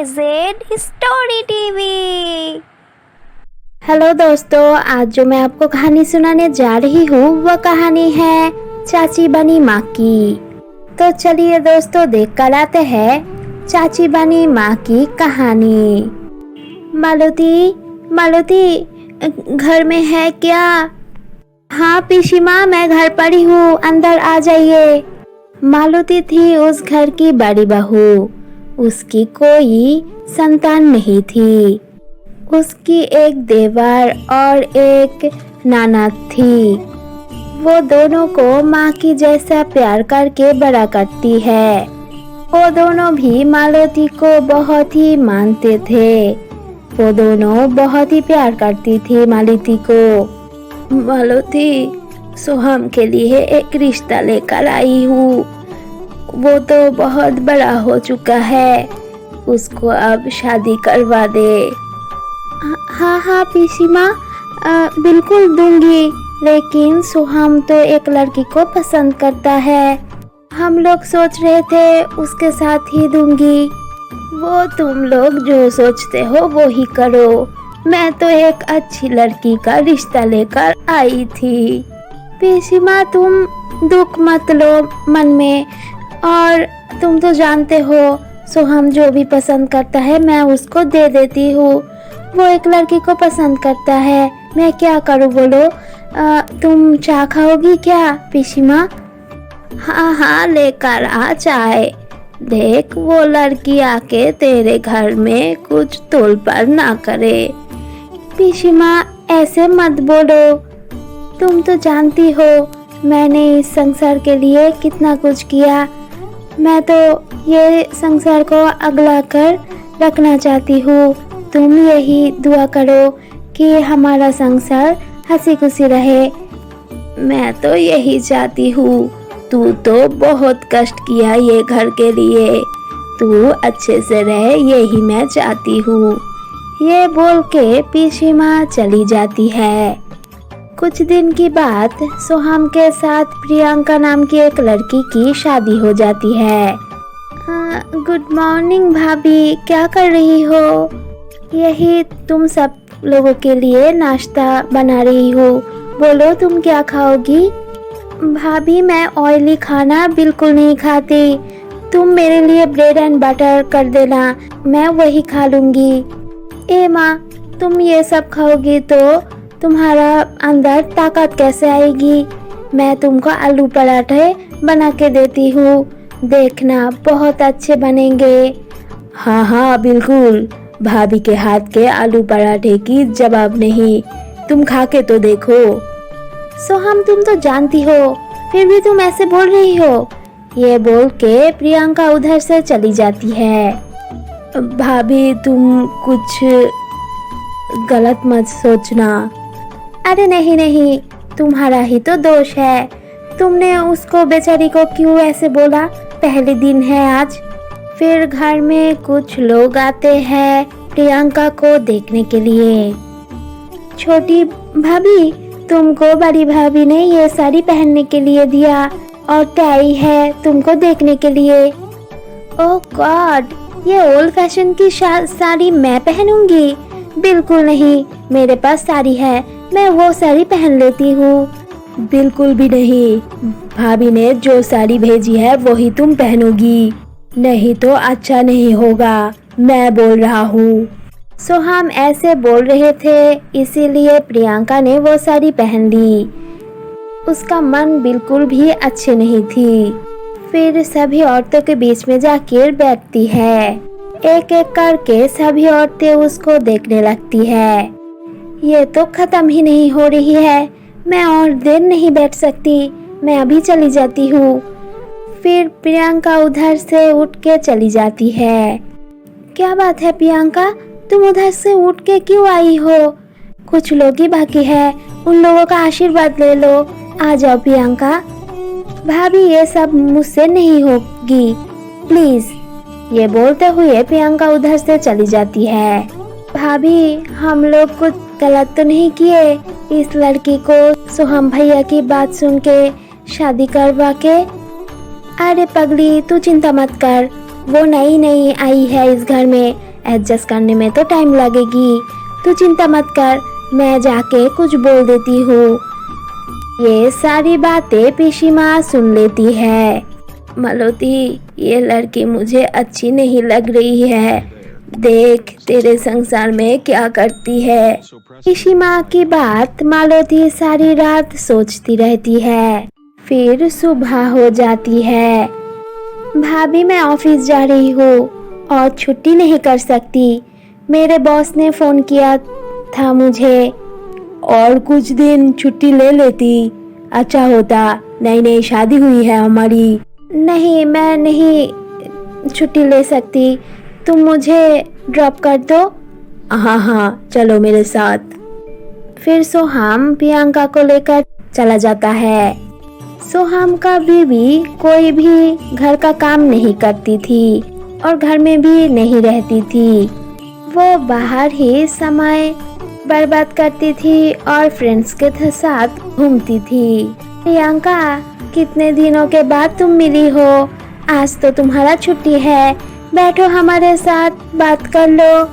Z story TV. Hello दोस्तों, आज जो मैं आपको कहानी सुनाने जा रही हूँ वह कहानी है चाची बनी माँ की। तो चलिए दोस्तों, देख कर आते हैं चाची बनी माँ की कहानी। मालती, मालती घर में है क्या? हाँ पीसी माँ, मैं घर पर ही हूँ, अंदर आ जाइए। मालती थी उस घर की बड़ी बहू। उसकी कोई संतान नहीं थी। उसकी एक देवर और एक ननद थी। वो दोनों को माँ की जैसा प्यार करके बड़ा करती है। वो दोनों भी मालती को बहुत ही मानते थे। वो दोनों बहुत ही प्यार करती थी मालती को। मालती, सोहम के लिए एक रिश्ता लेकर आई हूँ। वो तो बहुत बड़ा हो चुका है, उसको अब शादी करवा दे। हाँ हाँ पीसी माँ, बिल्कुल दूंगी, लेकिन सोहम तो एक लड़की को पसंद करता है। हम लोग सोच रहे थे उसके साथ ही दूंगी। वो तुम लोग जो सोचते हो वो ही करो। मैं तो एक अच्छी लड़की का रिश्ता लेकर आई थी। पीसी माँ, तुम दुख मत लो मन में। और तुम तो जानते हो सोहम जो भी पसंद करता है मैं उसको दे देती हूँ। वो एक लड़की को पसंद करता है, मैं क्या करूँ बोलो? तुम चाय खाओगी क्या पीसी माँ? हाँ हाँ, लेकर आ चाय। देख, वो लड़की आके तेरे घर में कुछ तोल पर ना करे। पीसी माँ, ऐसे मत बोलो। तुम तो जानती हो मैंने इस संसार के लिए कितना कुछ किया। मैं तो ये संसार को अगला कर रखना चाहती हूँ। तुम यही दुआ करो कि हमारा संसार हंसी खुशी रहे। मैं तो यही चाहती हूँ। तू तो बहुत कष्ट किया ये घर के लिए, तू अच्छे से रहे, यही मैं चाहती हूँ। ये बोल के पीसी माँ चली जाती है। कुछ दिन की बात, सोहम के साथ प्रियंका नाम की एक लड़की की शादी हो जाती है। गुड मॉर्निंग भाभी, क्या कर रही हो? यही तुम सब लोगों के लिए नाश्ता बना रही हूँ। बोलो तुम क्या खाओगी? भाभी, मैं ऑयली खाना बिल्कुल नहीं खाती। तुम मेरे लिए ब्रेड एंड बटर कर देना, मैं वही खा लूँगी। ए माँ, तुम ये सब खाओगी तो तुम्हारा अंदर ताकत कैसे आएगी? मैं तुमको आलू पराठे बना के देती हूँ, देखना बहुत अच्छे बनेंगे। हाँ हाँ बिल्कुल, भाभी के हाथ के आलू पराठे की जवाब नहीं, तुम खा के तो देखो। सोहम, तुम तो जानती हो, फिर भी तुम ऐसे बोल रही हो। ये बोल के प्रियंका उधर से चली जाती है। भाभी, तुम कुछ गलत मत सोचना। अरे नहीं नहीं, तुम्हारा ही तो दोष है। तुमने उसको बेचारी को क्यों ऐसे बोला? पहले दिन है आज। फिर घर में कुछ लोग आते हैं प्रियंका को देखने के लिए। छोटी भाभी, तुमको बड़ी भाभी ने ये साड़ी पहनने के लिए दिया और टाई है तुमको देखने के लिए। ओह गॉड, ये ओल्ड फैशन की साड़ी मैं पहनूंगी? बिल्कुल नहीं, मेरे पास साड़ी है, मैं वो साड़ी पहन लेती हूँ। बिल्कुल भी नहीं, भाभी ने जो साड़ी भेजी है वही तुम पहनोगी, नहीं तो अच्छा नहीं होगा, मैं बोल रहा हूँ। सोहम ऐसे बोल रहे थे, इसीलिए प्रियंका ने वो साड़ी पहन ली। उसका मन बिल्कुल भी अच्छे नहीं थी। फिर सभी औरतों के बीच में जाकर बैठती है। एक एक करके सभी औरतें उसको देखने लगती है। ये तो खत्म ही नहीं हो रही है, मैं और देर नहीं बैठ सकती, मैं अभी चली जाती हूँ। फिर प्रियंका उधर से उठ के चली जाती है। क्या बात है प्रियंका, तुम उधर से उठ के क्यों आई हो? कुछ लोग ही बाकी है, उन लोगों का आशीर्वाद ले लो। आ जाओ प्रियंका। भाभी, ये सब मुझसे नहीं होगी, प्लीज। ये बोलते हुए प्रियंका उधर से चली जाती है। भाभी, हम लोग कुछ गलत तो नहीं किए इस लड़की को सोहम भैया की बात सुन के शादी करवा के? अरे पगली, तू चिंता मत कर, वो नई नई आई है इस घर में, एडजस्ट करने में तो टाइम लगेगी। तू चिंता मत कर, मैं जाके कुछ बोल देती हूँ। ये सारी बातें पिशी माँ सुन लेती है। मालती, ये लड़की मुझे अच्छी नहीं लग रही है। देख तेरे संसार में क्या करती है। पिशी माँ की बात मालती सारी रात सोचती रहती है। फिर सुबह हो जाती है। भाभी, मैं ऑफिस जा रही हूँ और छुट्टी नहीं कर सकती। मेरे बॉस ने फोन किया था मुझे। और कुछ दिन छुट्टी ले लेती, अच्छा होता। नई नई शादी हुई है हमारी। नहीं, मैं नहीं छुट्टी ले सकती। तुम मुझे ड्रॉप कर दो। हाँ हाँ, चलो मेरे साथ। फिर सोहम प्रियंका को लेकर चला जाता है। सोहम का बीवी कोई भी घर का काम नहीं करती थी और घर में भी नहीं रहती थी। वो बाहर ही समय बर्बाद करती थी और फ्रेंड्स के साथ घूमती थी। प्रियंका, कितने दिनों के बाद तुम मिली हो। आज तो तुम्हारा छुट्टी है, बैठो हमारे साथ बात कर लो।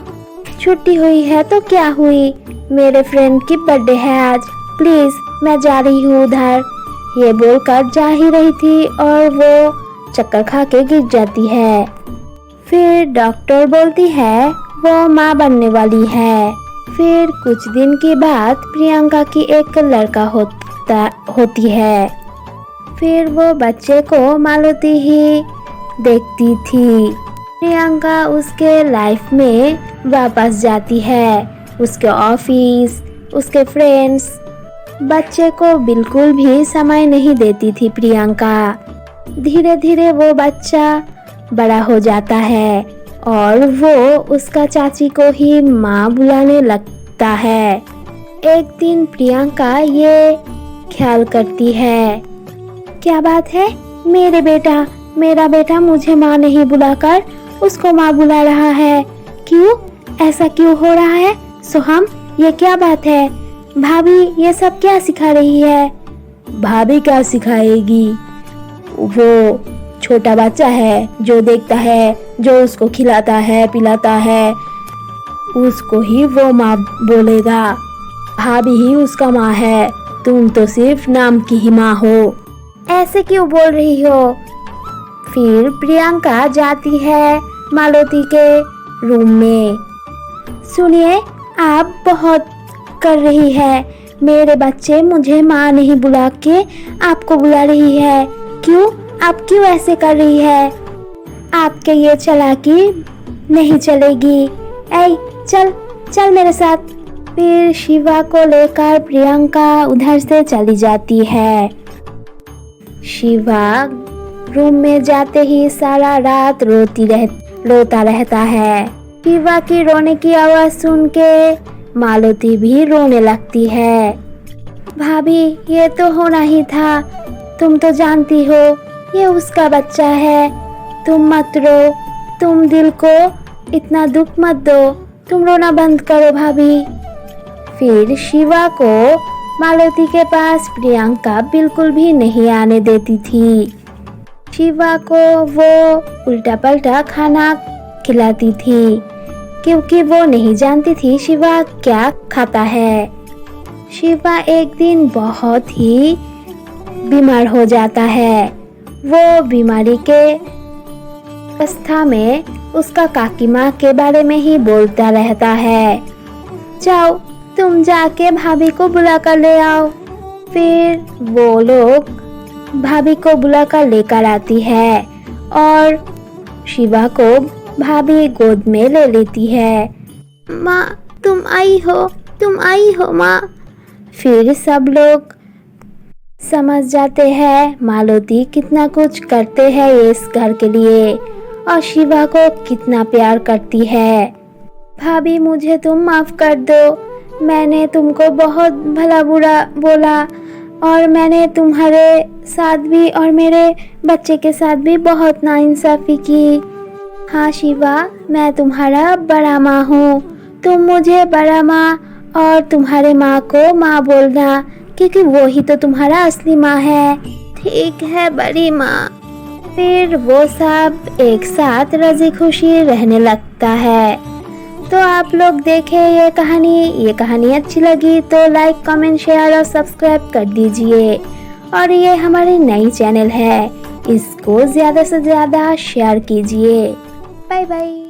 छुट्टी हुई है तो क्या हुई, मेरे फ्रेंड की बर्थडे है आज, प्लीज मैं जा रही हूँ उधर। ये बोलकर जा ही रही थी और वो चक्कर खा के गिर जाती है। फिर डॉक्टर बोलती है वो माँ बनने वाली है। फिर कुछ दिन के बाद प्रियंका की एक लड़का होती है। फिर वो बच्चे को मालती ही देखती थी। प्रियंका उसके लाइफ में वापस जाती है। उसके ऑफिस, उसके फ्रेंड्स, बच्चे को बिल्कुल भी समय नहीं देती थी प्रियंका। धीरे धीरे वो बच्चा बड़ा हो जाता है और वो उसका चाची को ही माँ बुलाने लगता है। एक दिन प्रियंका ये ख्याल करती है, क्या बात है, मेरा बेटा मुझे माँ नहीं बुलाकर उसको माँ बुला रहा है। क्यों, ऐसा क्यों हो रहा है? सोहम, ये क्या बात है? भाभी ये सब क्या सिखा रही है? भाभी क्या सिखाएगी, वो छोटा बच्चा है जो देखता है, जो उसको खिलाता है पिलाता है, उसको ही वो माँ बोलेगा। भाभी ही उसका माँ है, तुम तो सिर्फ नाम की ही माँ हो। ऐसे क्यों बोल रही हो? फिर प्रियंका जाती है मालती के रूम में। सुनिए, आप बहुत कर रही है। मेरे बच्चे मुझे माँ नहीं बुला के आपको बुला रही है। क्यों, आप क्यों ऐसे कर रही है? आपके ये चालाकी नहीं चलेगी। ऐ चल चल मेरे साथ। फिर शिवा को लेकर प्रियंका उधर से चली जाती है। शिवा रूम में जाते ही सारा रात रोता रहता है। शिवा की रोने की आवाज सुन के मालती भी रोने लगती है। भाभी, ये तो होना ही था, तुम तो जानती हो ये उसका बच्चा है। तुम मत रो, तुम दिल को इतना दुख मत दो, तुम रोना बंद करो भाभी। फिर शिवा को मालती के पास प्रियंका बिल्कुल भी नहीं आने देती थी। शिवा को वो उल्टा पल्टा खाना खिलाती थी क्योंकि वो नहीं जानती थी शिवा क्या खाता है। शिवा एक दिन बहुत ही बीमार हो जाता है। वो बीमारी के अवस्था में उसका काकी माँ के बारे में ही बोलता रहता है। जाओ, तुम जाके भाभी को बुला कर ले आओ। फिर वो लोग भाभी को बुला कर लेकर आती है और शिवा को भाभी गोद में ले लेती है। माँ, तुम आई हो माँ। फिर सब लोग समझ जाते हैं मालती कितना कुछ करते हैं इस घर के लिए और शिवा को कितना प्यार करती है। भाभी, मुझे तुम माफ कर दो। मैंने तुमको बहुत भला बुरा बोला और मैंने तुम्हारे साथ भी और मेरे बच्चे के साथ भी बहुत नाइंसाफी की। हाँ शिवा, मैं तुम्हारा बड़ा माँ हूँ। तुम मुझे बड़ा माँ और तुम्हारे माँ को माँ बोलना क्योंकि वो ही तो तुम्हारा असली माँ है। ठीक है बड़ी माँ। फिर वो सब एक साथ राजी खुशी रहने लगता है। तो आप लोग देखें ये कहानी अच्छी लगी तो लाइक कमेंट शेयर और सब्सक्राइब कर दीजिए। और ये हमारी नई चैनल है, इसको ज़्यादा से ज़्यादा शेयर कीजिए। Bye bye.